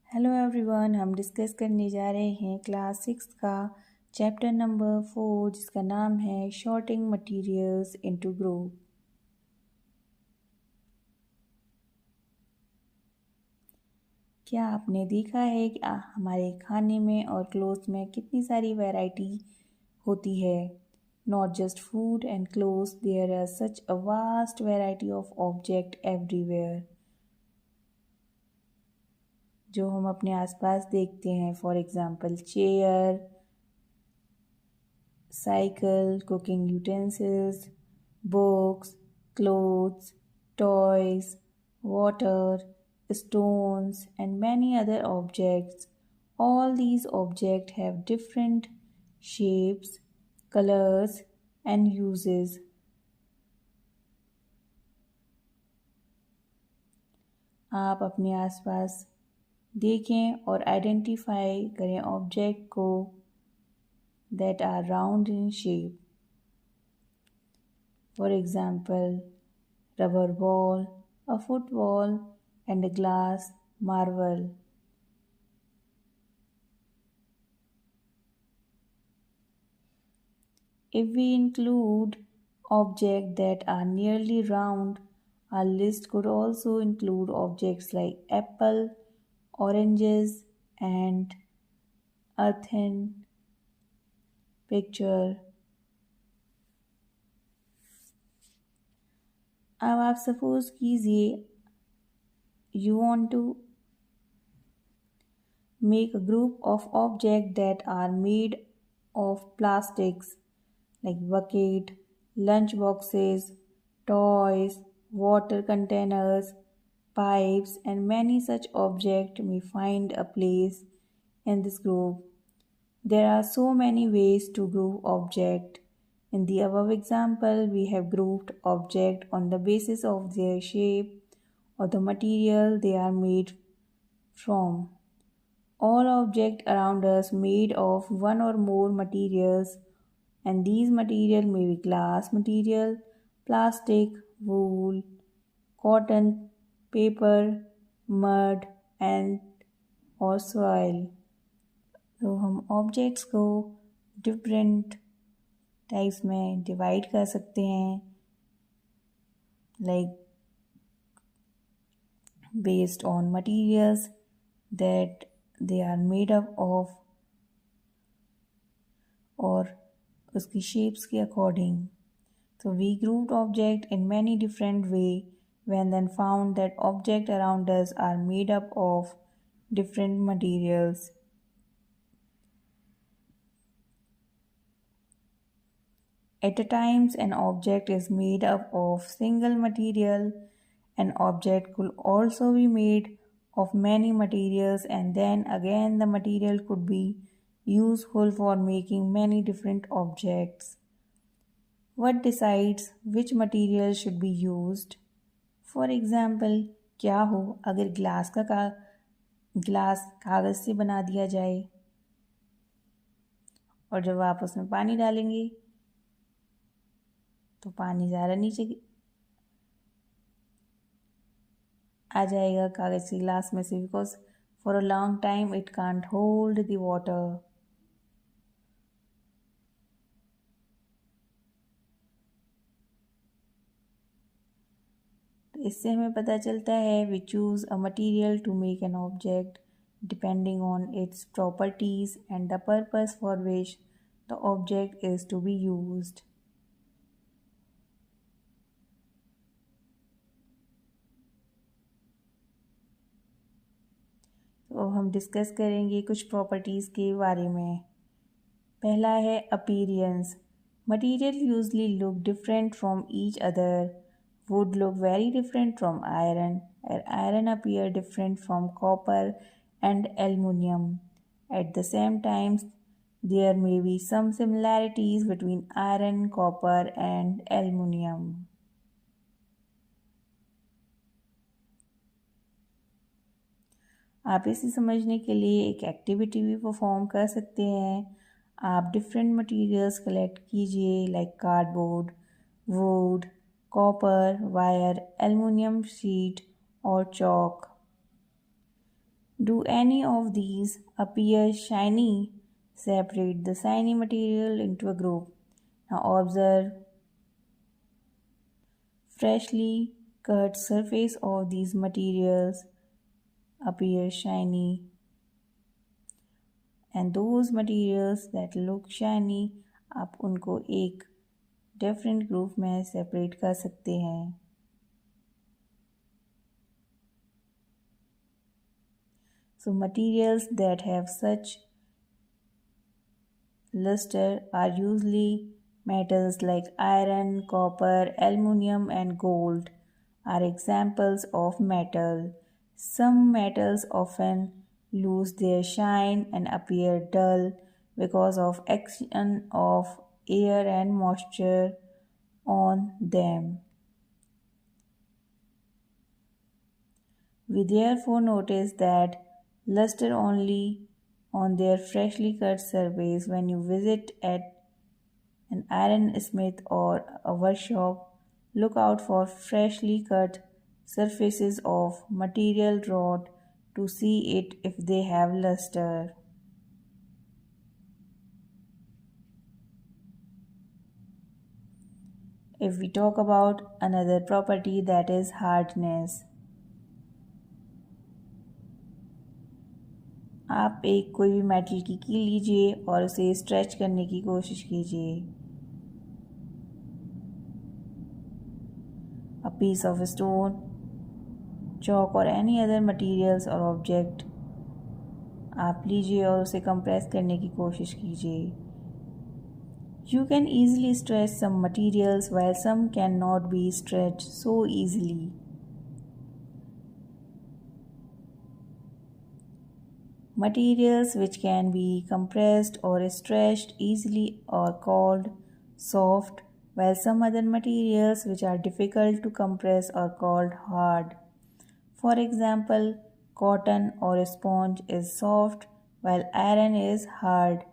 Hello everyone, हम discuss करने जा रहे हैं क्लास 6 का चैप्टर नंबर 4 जिसका नाम है शॉर्टिंग मटेरियल्स इनटू ग्रुप। क्या आपने देखा है कि हमारे खाने में और क्लोथ्स में कितनी सारी वैरायटी होती है। Not just food and clothes, there are such a vast variety of object everywhere जो हम अपने आसपास देखते हैं। For example chair, cycle, cooking utensils, books, clothes, toys, water, stones, and many other objects. All these objects have different shapes, colors, and uses. आप अपने आसपास देखें और आइडेंटिफाई करें ऑब्जेक्ट को that are round in shape. For example, rubber ball, a football, and a glass marble. If we include objects that are nearly round, our list could also include objects like apple, oranges, and a thin picture. अब आप suppose कीजिए you want to make a group of objects that are made of plastics like bucket, lunch boxes, toys, water containers, pipes, and many such objects may find a place in this group. There are so many ways to group objects. In the above example, we have grouped objects on the basis of their shape or the material they are made from. All objects around us made of one or more materials, and these materials may be glass material, plastic, wool, cotton, paper, mud and or soil. तो हम objects को different types में divide कर सकते हैं, like based on materials that they are made up of और उसकी shapes के according. So we grouped object in many different way when then found that object around us are made up of different materials. At times an object is made up of single material. An object could also be made of many materials, and then again the material could be useful for making many different objects. What decides which material should be used? For example, क्या हो अगर glass कागज़ से बना दिया जाए और जब आप उसमें पानी डालेंगे तो पानी ज़्यादा नीचे आ जाएगा कागज़ के ग्लास में से, because for a long time it can't hold the water. तो इससे हमें पता चलता है we choose a material to make an object depending on its properties and the purpose for which the object is to be used. तो हम discuss करेंगे कुछ प्रॉपर्टीज़ के बारे में. पहला है appearance. Material usually look different from each other. Would look very different from iron, and iron appear different from copper and aluminium. At the same time, there may be some similarities between iron, copper and aluminium. आप इसे समझने के लिए एक activity भी perform कर सकते हैं. आप डिफरेंट मटेरियल्स कलेक्ट कीजिए like cardboard, would, copper, wire, aluminium sheet और chalk. Do any of these appear shiny? Separate the shiny material into a group. Now observe freshly cut surface of these materials appear shiny, and those materials that look shiny आप उनको एक different group में separate कर सकते हैं. So materials that have such luster are usually metals like iron, copper, aluminum, and gold are examples of metal. Some metals often lose their shine and appear dull because of action of air and moisture on them. We therefore notice that luster only on their freshly cut surface when you visit at an ironsmith or a workshop. Look out for freshly cut surfaces of material wrought to see it if they have luster. If we talk about another property, that is hardness. आप एक कोई भी metal की कील लीजिए और उसे stretch करने की कोशिश कीजिए. A piece of stone, chalk or any other materials or object आप लीजिए और उसे कंप्रेस करने की कोशिश कीजिए. You can easily stretch some materials while some cannot be stretched so easily. Materials which can be compressed or stretched easily are called soft, while some other materials which are difficult to compress are called hard. For example, cotton or sponge is soft while iron is hard.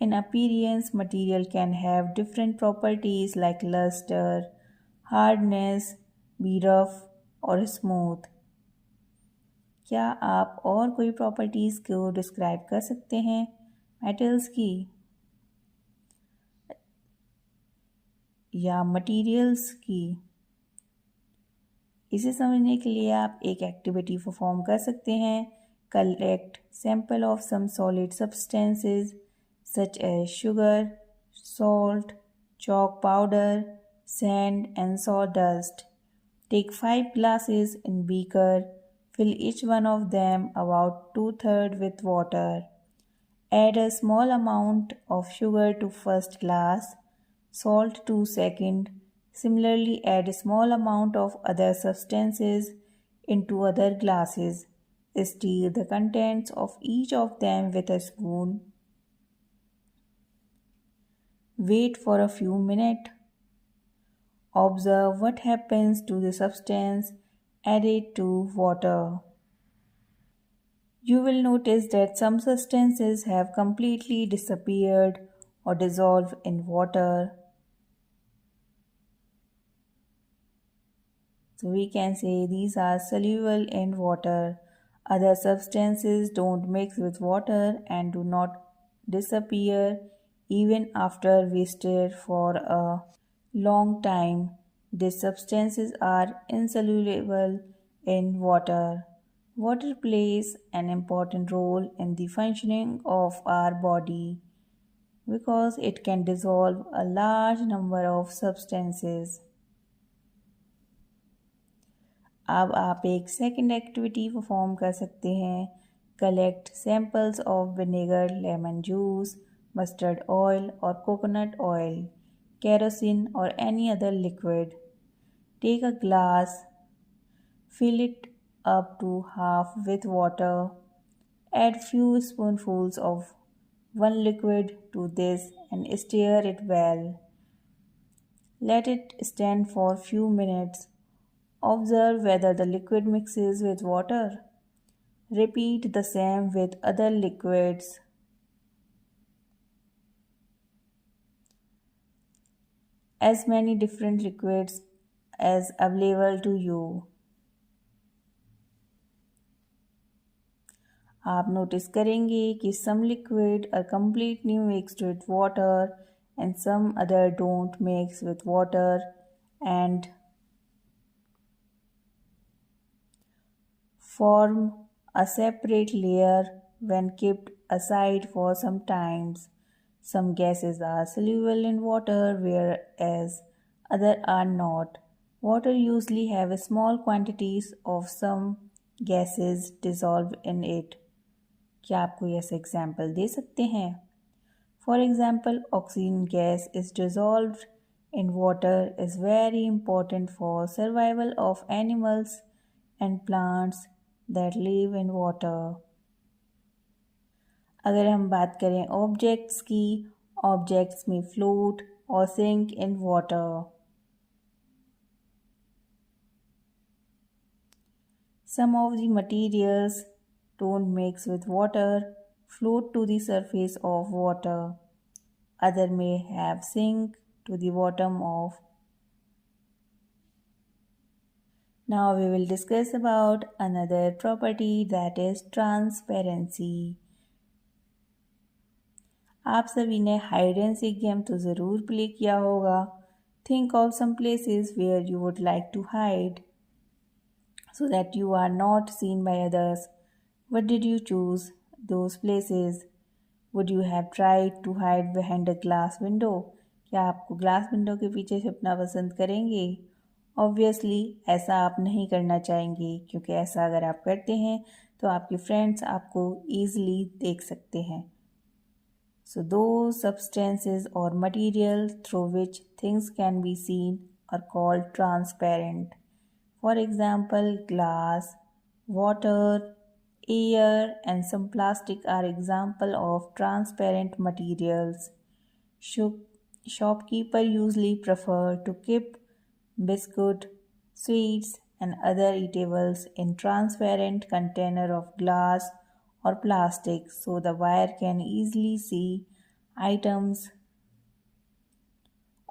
In appearance, material can have different properties like luster, hardness, be rough or smooth. क्या आप और कोई properties को describe कर सकते हैं metals की या मटेरियल्स की? इसे समझने के लिए आप एक एक्टिविटी परफॉर्म कर सकते हैं. Collect sample of some solid substances such as sugar, salt, chalk powder, sand and sawdust. Take 5 glasses in beaker. Fill each one of them about 2/3 with water. Add a small amount of sugar to first glass, salt to second. Similarly, add a small amount of other substances into other glasses. Stir the contents of each of them with a spoon. Wait for a few minutes. Observe what happens to the substance added to water. You will notice that some substances have completely disappeared or dissolved in water. So we can say these are soluble in water. Other substances don't mix with water and do not disappear even after we stir for a long time. These substances are insoluble in water. Water plays an important role in the functioning of our body because it can dissolve a large number of substances. अब आप एक second activity perform कर सकते हैं. Collect samples of vinegar, lemon juice, mustard oil और coconut oil, kerosene or any other liquid. Take a glass, fill it up to half with water. Add few spoonfuls of one liquid to this and stir it well. Let it stand for few minutes. Observe whether the liquid mixes with water. Repeat the same with other liquids. As many different liquids as available to you. आप notice करेंगे कि some liquid are completely mixed with water and some other don't mix with water and form a separate layer when kept aside for some times. Some gases are soluble in water whereas others are not. Water usually have small quantities of some gases dissolved in it. क्या आप कोई ऐसा example दे सकते हैं? For example oxygen gas is dissolved in water is very important for survival of animals and plants that live in water. अगर हम बात करें ऑब्जेक्ट्स की, ऑब्जेक्ट्स में फ्लोट और sink in water. Some of the materials don't mix with water, float to the surface of water. Other may have sink to the bottom of. Now we will discuss about another property that is transparency. आप सभी ने hide and seek game तो ज़रूर play किया होगा. Think of some places where you would like to hide so that you are not seen by others. What did you choose those places? Would you have tried to hide behind a glass window? क्या आपको glass window के पीछे छुपना पसंद करेंगे? Obviously ऐसा आप नहीं करना चाहेंगे, क्योंकि ऐसा अगर आप करते हैं तो आपके फ्रेंड्स आपको ईजिली देख सकते हैं. So those substances or material through which things can be seen are called transparent. For example, glass, water, air, and some plastic are example of transparent materials. Shopkeeper usually prefer to keep biscuit, sweets, and other eatables in transparent container of glass or plastic so the buyer can easily see items.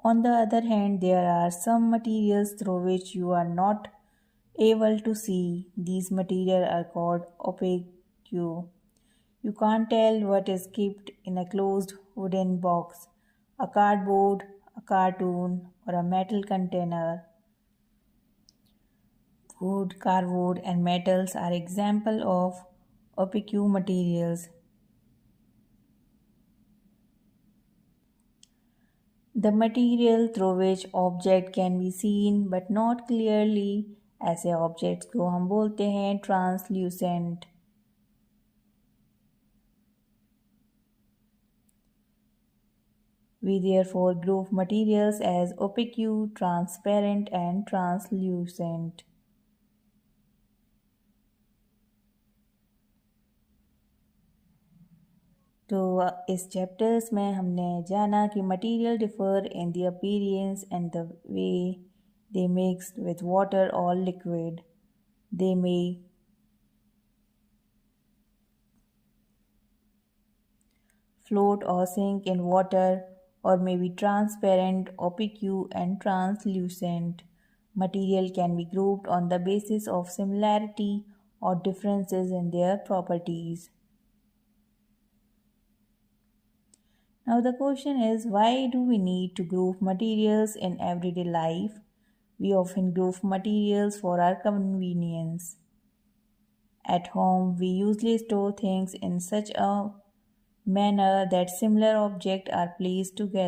On the other hand, there are some materials through which you are not able to see. These materials are called opaque. You can't tell what is kept in a closed wooden box, a cardboard, a cartoon, or a metal container. Wood, cardboard, and metals are examples of opaque materials. The material through which object can be seen but not clearly. ऐसे objects को हम बोलते हैं translucent. We therefore group materials as opaque, transparent, and translucent. तो इस chapters में हमने जाना कि material differ in the appearance and the way they mixed with water और liquid. They may float or sink in water or may be transparent, opaque, and translucent. Material can be grouped on the basis of similarity or differences in their properties. Now the question is, why do we need to group materials in everyday life? We often group materials for our convenience. At home, we usually store things in such a manner that similar objects are placed together.